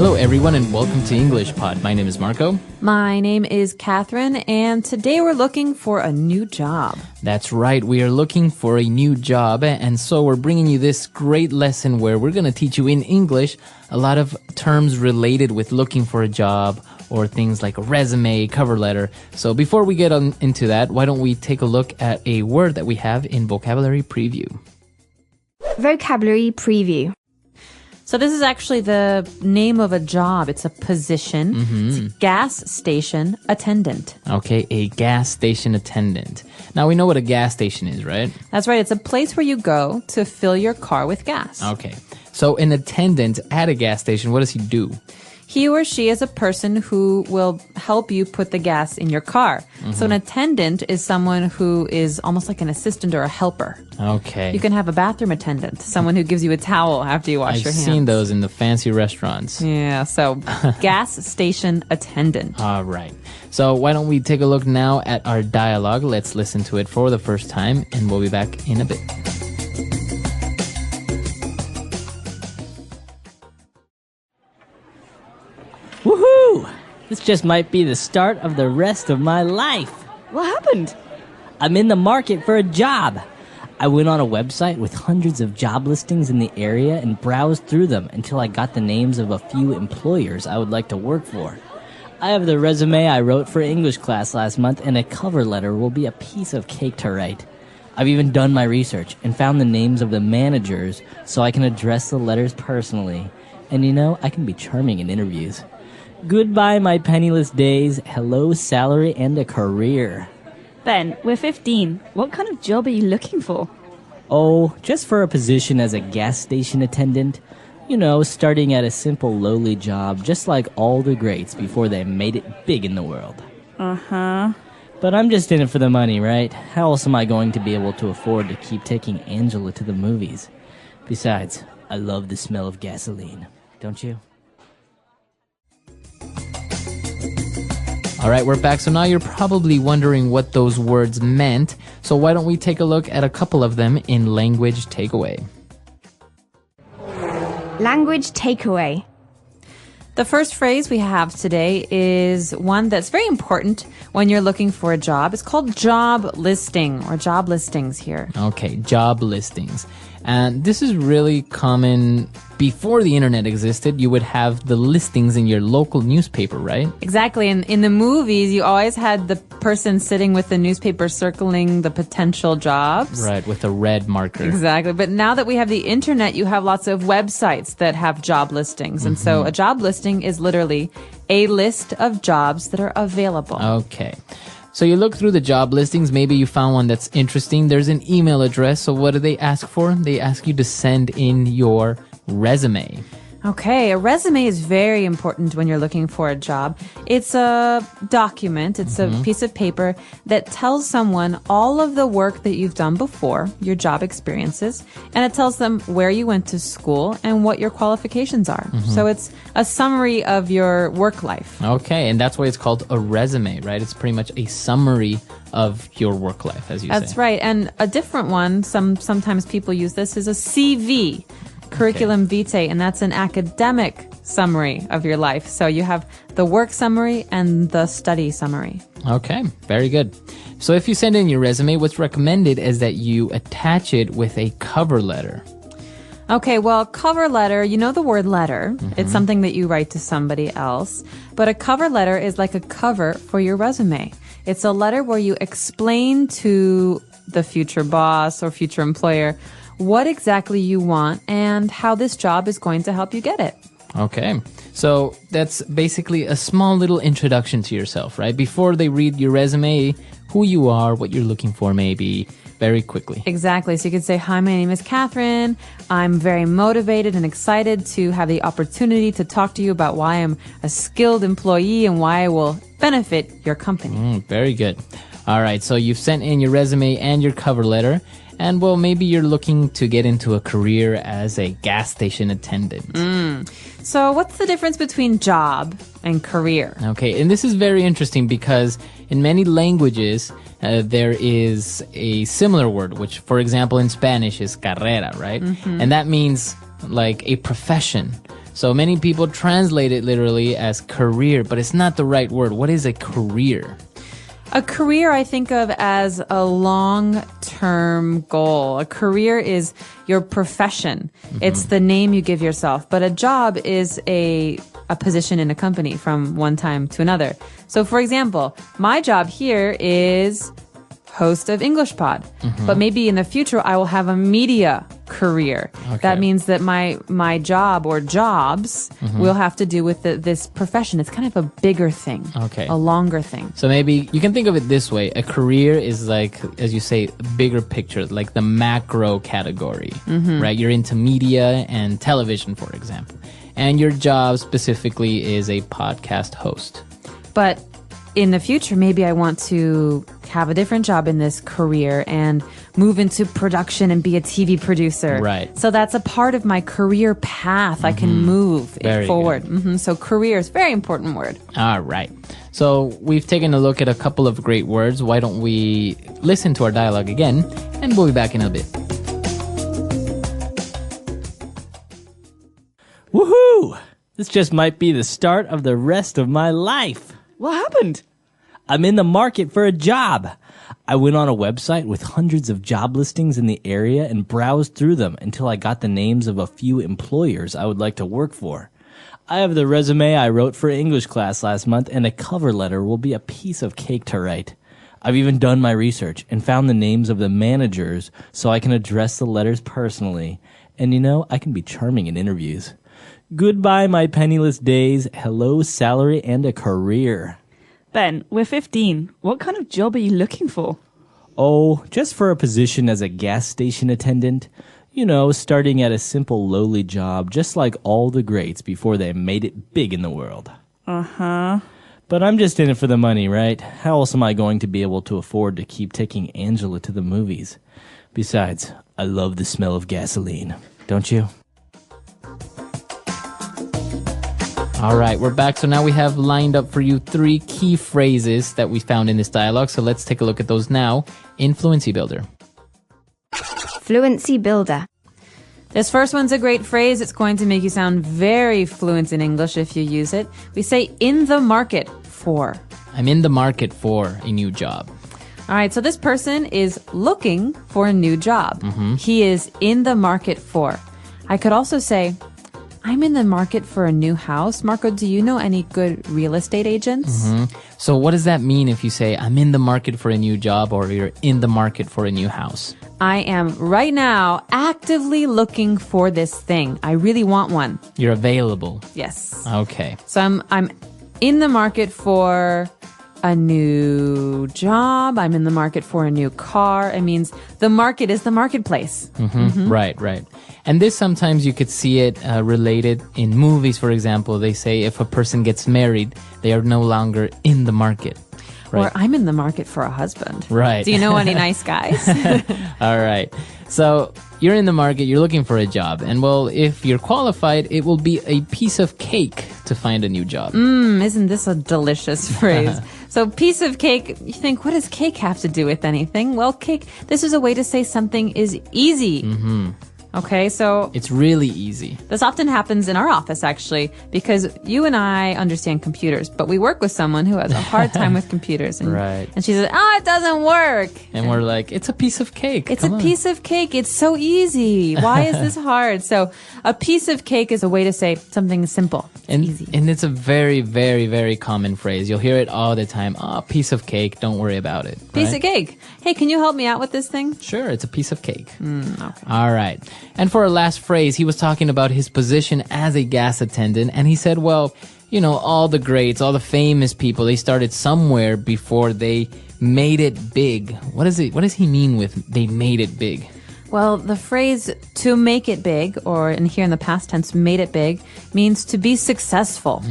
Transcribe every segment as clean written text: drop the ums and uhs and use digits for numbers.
Hello, everyone, and welcome to English Pod. My name is Marco. My name is Catherine, and today we're looking for a new job. That's right. We are looking for a new job, and so we're bringing you this great lesson where we're going to teach you in English a lot of terms related with looking for a job or things like a resume, cover letter. So before we get into that, why don't we take a look at a word that we have in Vocabulary Preview. Vocabulary Preview. So this is actually the name of a job. It's a position. It's a gas station attendant. Okay, a gas station attendant. Now we know what a gas station is, right? That's right. It's a place where you go to fill your car with gas. Okay. So an attendant at a gas station, what does he do? He or she is a person who will help you put the gas in your car. So an attendant is someone who is almost like an assistant or a helper. Okay. You can have a bathroom attendant, someone who gives you a towel after you wash your hands. I've seen those in the fancy restaurants. Yeah, so gas station attendant. All right. So why don't we take a look now at our dialogue? Let's listen to it for the first time, and we'll be back in a bit. Woohoo! This just might be the start of the rest of my life. What happened? I'm in the market for a job. I went on a website with hundreds of job listings in the area and browsed through them until I got the names of a few employers I would like to work for. I have the resume I wrote for English class last month, and a cover letter will be a piece of cake to write. I've even done my research and found the names of the managers so I can address the letters personally. And you know, I can be charming in interviews. Goodbye, my penniless days. Hello, salary and a career. Ben, we're 15. What kind of job are you looking for? Oh, just for a position as a gas station attendant. You know, starting at a simple lowly job, just like all the greats before they made it big in the world. Uh-huh. But I'm just in it for the money, right? How else am I going to be able to afford to keep taking Angela to the movies? Besides, I love the smell of gasoline. Don't you? All right, we're back. So now you're probably wondering what those words meant. So why don't we take a look at a couple of them in Language Takeaway. Language Takeaway. The first phrase we have today is one that's very important when you're looking for a job. It's called job listing or job listings here. Okay, job listings. And this is really common. Before the internet existed, you would have the listings in your local newspaper, right? Exactly. And in the movies, you always had the person sitting with the newspaper circling the potential jobs. Right, with a red marker. Exactly. But now that we have the internet, you have lots of websites that have job listings. And so a job listing is literally a list of jobs that are available. Okay. So you look through the job listings, maybe you found one that's interesting. There's an email address. So what do they ask for? They ask you to send in your resume. Okay, a resume is very important when you're looking for a job. It's a document, it's a piece of paper that tells someone all of the work that you've done before, your job experiences, and it tells them where you went to school and what your qualifications are. So it's a summary of your work life. Okay, and that's why it's called a resume, right? It's pretty much a summary of your work life, as you say. That's right, and a different one, sometimes people use this, is a CV. Curriculum vitae, and that's an academic summary of your life. So you have the work summary and the study summary. Okay, very good. So if you send in your resume, what's recommended is that you attach it with a cover letter. Okay, well, cover letter, you know the word letter. It's something that you write to somebody else. But a cover letter is like a cover for your resume. It's a letter where you explain to the future boss or future employer what exactly you want and how this job is going to help you get it. Okay. So that's basically a small little introduction to yourself, right? Before they read your resume, who you are, what you're looking for maybe, very quickly. Exactly. So you could say, hi, my name is Catherine. I'm very motivated and excited to have the opportunity to talk to you about why I'm a skilled employee and why I will benefit your company. Very good. All right. So you've sent in your resume and your cover letter. And, well, maybe you're looking to get into a career as a gas station attendant. So what's the difference between job and career? Okay, and this is very interesting because in many languages, there is a similar word, which, for example, in Spanish is carrera, right? And that means like a profession. So many people translate it literally as career, but it's not the right word. What is a career? A career I think of as a long-term goal. A career is your profession. It's the name you give yourself. But a job is a position in a company from one time to another. So for example, my job here is host of English Pod. But maybe in the future I will have a media career. Okay. That means that my job or jobs will have to do with this profession. It's kind of a bigger thing. Okay. A longer thing. So maybe you can think of it this way. A career is like, as you say, bigger picture, like the macro category, right? You're into media and television, for example. And your job specifically is a podcast host. But in the future, maybe I want to have a different job in this career and move into production and be a TV producer. Right. So that's a part of my career path. I can move Very it forward. So career is a very important word. All right. So we've taken a look at a couple of great words. Why don't we listen to our dialogue again, and we'll be back in a bit. Woohoo! This just might be the start of the rest of my life. What happened? I'm in the market for a job. I went on a website with hundreds of job listings in the area and browsed through them until I got the names of a few employers I would like to work for. I have the resume I wrote for English class last month, and a cover letter will be a piece of cake to write. I've even done my research and found the names of the managers so I can address the letters personally. And I can be charming in interviews. Goodbye, my penniless days. Hello, salary and a career. Ben, we're 15. What kind of job are you looking for? Oh, just for a position as a gas station attendant. Starting at a simple lowly job, just like all the greats before they made it big in the world. Uh-huh. But I'm just in it for the money, right? How else am I going to be able to afford to keep taking Angela to the movies? Besides, I love the smell of gasoline. Don't you? All right, we're back. So now we have lined up for you 3 key phrases that we found in this dialogue. So let's take a look at those now in Fluency Builder. Fluency builder. This first one's a great phrase. It's going to make you sound very fluent in English if you use it. We say in the market for. I'm in the market for a new job. All right, so this person is looking for a new job. He is in the market for. I could also say, I'm in the market for a new house. Marco, do you know any good real estate agents? So what does that mean if you say, I'm in the market for a new job, or you're in the market for a new house? I am right now actively looking for this thing. I really want one. You're available. Yes. Okay. So I'm in the market for a new job. I'm in the market for a new car. It means the market is the marketplace. Right. And this sometimes you could see it related in movies, for example. They say if a person gets married, they are no longer in the market. Right. Or I'm in the market for a husband. Right. Do you know any nice guys? All right. So you're in the market, you're looking for a job. And well, if you're qualified, it will be a piece of cake to find a new job. Isn't this a delicious phrase? So piece of cake, you think, what does cake have to do with anything? Well, cake, this is a way to say something is easy. Okay, so It's really easy. this often happens in our office, actually, because you and I understand computers, but we work with someone who has a hard time with computers. And, Right. and she says, it doesn't work. And we're like, it's a piece of cake. It's Come a on. piece of cake. It's so easy. Why is this hard? So a piece of cake is a way to say something is simple. It's And, easy. and it's a very, very, very common phrase. You'll hear it all the time. Piece of cake. Don't worry about it. Piece right? of cake. Hey, can you help me out with this thing? Sure, it's a piece of cake. Okay. All right. And for our last phrase, he was talking about his position as a gas attendant. And he said, well, all the greats, all the famous people, they started somewhere before they made it big. What does he mean with they made it big? Well, the phrase to make it big, or in here in the past tense, made it big, means to be successful.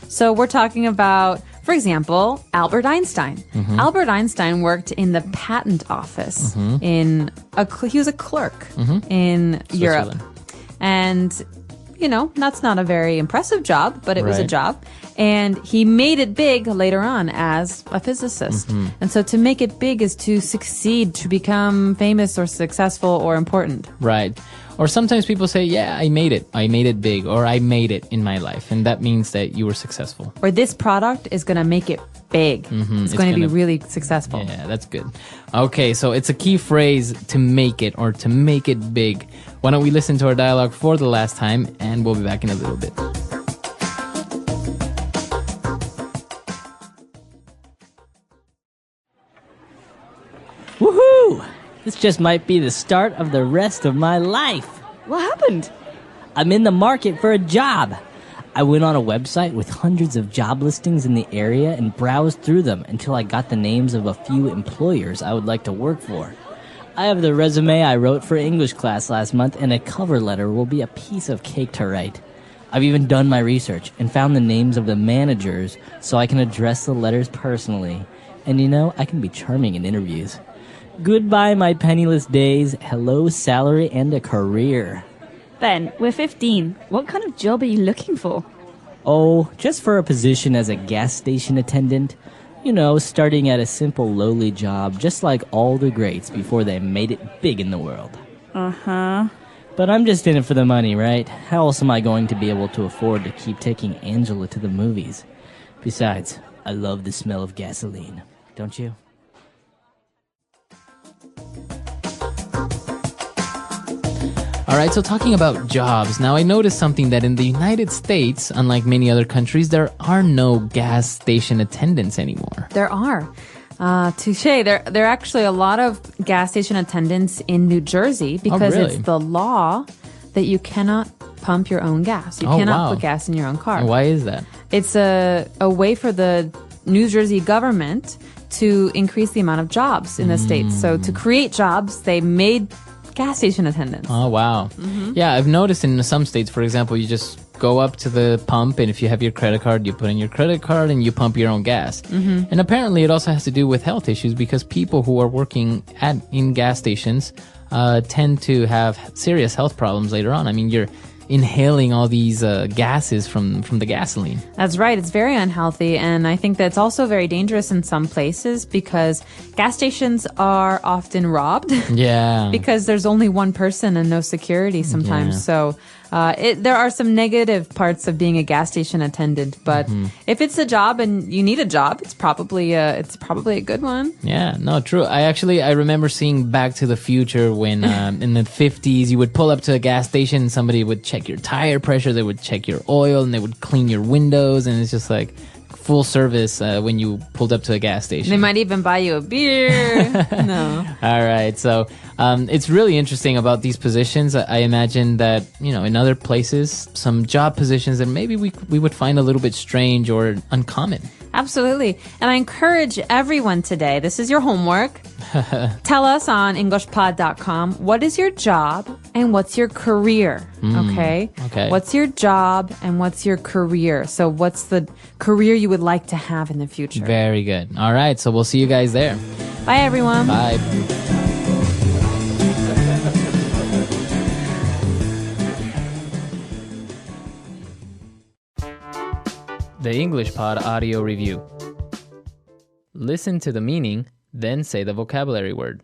So we're talking about, for example, Albert Einstein. Albert Einstein worked in the patent office he was a clerk in Europe. Switzerland. And, that's not a very impressive job, but it was a Right. job. And he made it big later on as a physicist. And so to make it big is to succeed, to become famous or successful or important. Right. Or sometimes people say, yeah, I made it. I made it big, or I made it in my life. And that means that you were successful. Or this product is going to make it big. It's going to be really successful. Yeah, that's good. Okay, so it's a key phrase to make it or to make it big. Why don't we listen to our dialogue for the last time, and we'll be back in a little bit. Woohoo! This just might be the start of the rest of my life. What happened? I'm in the market for a job. I went on a website with hundreds of job listings in the area and browsed through them until I got the names of a few employers I would like to work for. I have the resume I wrote for English class last month, and a cover letter will be a piece of cake to write. I've even done my research and found the names of the managers so I can address the letters personally. And you know, I can be charming in interviews. Goodbye, my penniless days. Hello, salary and a career. Ben, we're 15. What kind of job are you looking for? Oh, just for a position as a gas station attendant. You know, starting at a simple lowly job, just like all the greats before they made it big in the world. Uh-huh. But I'm just in it for the money, right? How else am I going to be able to afford to keep taking Angela to the movies? Besides, I love the smell of gasoline. Don't you? All right, so talking about jobs. Now, I noticed something that in the United States, unlike many other countries, there are no gas station attendants anymore. There are. Touche. There are actually a lot of gas station attendants in New Jersey because really? it's the law that you cannot pump your own gas. You cannot put gas in your own car. And why is that? It's a way for the New Jersey government to increase the amount of jobs in the state. So to create jobs, they made gas station attendants. Oh, wow. Yeah, I've noticed in some states, for example, you just go up to the pump, and if you have your credit card, you put in your credit card and you pump your own gas. And apparently it also has to do with health issues because people who are working in gas stations tend to have serious health problems later on. I mean, you're inhaling all these gases from the gasoline. That's right. It's very unhealthy. And I think that's also very dangerous in some places because gas stations are often robbed. Yeah. Because there's only one person and no security sometimes. Yeah. So there are some negative parts of being a gas station attendant. But if it's a job and you need a job, it's probably a good one. Yeah, no, true. I remember seeing Back to the Future when in the 50s you would pull up to a gas station and somebody would check your tire pressure, they would check your oil, and they would clean your windows, and it's just like full service when you pulled up to a gas station. They might even buy you a beer. No. All right. So it's really interesting about these positions. I imagine that, you know, in other places, some job positions that maybe we would find a little bit strange or uncommon. Absolutely. And I encourage everyone today, this is your homework. Tell us on EnglishPod.com, what is your job and what's your career? Okay? What's your job and what's your career? So what's the career you would like to have in the future? Very good. All right. So we'll see you guys there. Bye, everyone. Bye. The English Pod Audio Review. Listen to the meaning, then say the vocabulary word.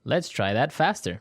Let's try that faster.